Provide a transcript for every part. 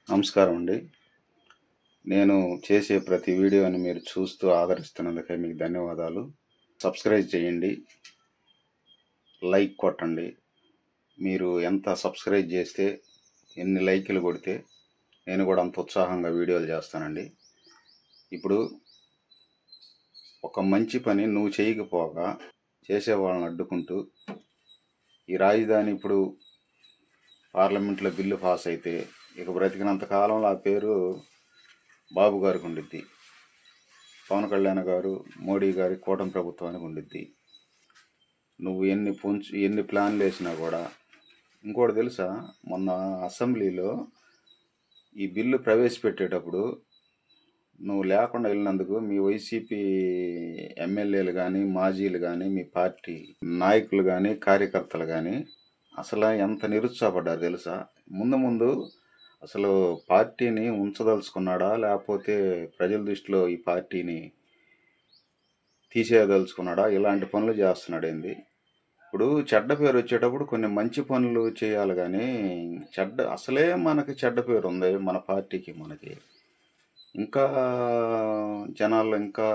నమస్కారం అండి. నేను చేసే ప్రతి వీడియోని మీరు చూస్తూ ఆదరిస్తున్నందుకే మీకు ధన్యవాదాలు. సబ్స్క్రైబ్ చేయండి. లైక్ కొట్టండి. మీరు ఎంత సబ్స్క్రైబ్ చేస్తే, ఎన్ని లైకులు కొడితే నేను కూడా అంత ఉత్సాహంగా వీడియోలు చేస్తానండి. ఇప్పుడు ఒక మంచి పని నువ్వు చేయకపోగా చేసేవాళ్ళని అడ్డుకుంటూ ఈ రాజధాని ఇప్పుడు పార్లమెంట్లో బిల్లు పాస్ అయితే ఇక బ్రతికినంత కాలంలో ఆ పేరు బాబు గారికి ఉండిద్ది. పవన్ కళ్యాణ్ గారు, మోడీ గారి కూటమి ప్రభుత్వానికి ఉండిద్ది. నువ్వు ఎన్ని ప్లాన్లు వేసినా కూడా. ఇంకోటి తెలుసా, మొన్న అసెంబ్లీలో ఈ బిల్లు ప్రవేశపెట్టేటప్పుడు నువ్వు లేకుండా వెళ్ళినందుకు మీ వైసీపీ ఎమ్మెల్యేలు కానీ, మాజీలు కానీ, మీ పార్టీ నాయకులు కానీ, కార్యకర్తలు కానీ అసలు ఎంత నిరుత్సాహపడ్డారు తెలుసా. ముందు అసలు పార్టీని ఉంచదలుచుకున్నాడా, లేకపోతే ప్రజల దృష్టిలో ఈ పార్టీని తీసేయదలుచుకున్నాడా, ఇలాంటి పనులు చేస్తున్నాడు ఏంది. ఇప్పుడు చెడ్డ పేరు వచ్చేటప్పుడు కొన్ని మంచి పనులు చేయాలి కానీ అసలే మనకి చెడ్డ పేరు ఉంది మన పార్టీకి. మనకి ఇంకా జనాల్లో ఇంకా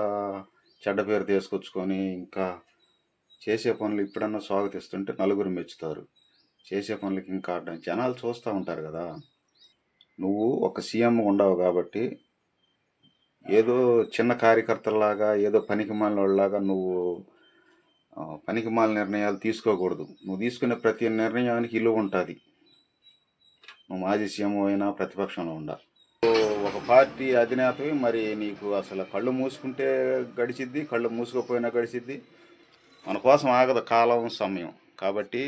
చెడ్డ పేరు తీసుకొచ్చుకొని ఇంకా చేసే పనులు ఇప్పుడన్నా స్వాగతిస్తుంటే నలుగురు మెచ్చుతారు. చేసే పనులకి ఇంకా జనాలు చూస్తూ ఉంటారు కదా. నువ్వు ఒక సీఎం ఉండవు కాబట్టి ఏదో చిన్న కార్యకర్తలాగా, ఏదో పనికిమాలినోళ్ళలాగా నువ్వు పనికిమాలిన నిర్ణయాలు తీసుకోకూడదు. నువ్వు తీసుకునే ప్రతి నిర్ణయానికి విలువ ఉంటుంది. నువ్వు మాజీ సీఎం అయినా ప్రతిపక్షంలో ఉండాలి. ఒక పార్టీ అధినేతవి, మరి నీకు అసలు కళ్ళు మూసుకుంటే గడిచిద్ది, కళ్ళు మూసుకోపోయినా గడిచిద్ది. మన కోసం ఆగదు కాలం, సమయం. కాబట్టి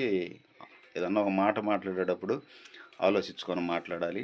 ఏదన్నా ఒక మాట మాట్లాడేటప్పుడు ఆలోచించుకొని మాట్లాడాలి.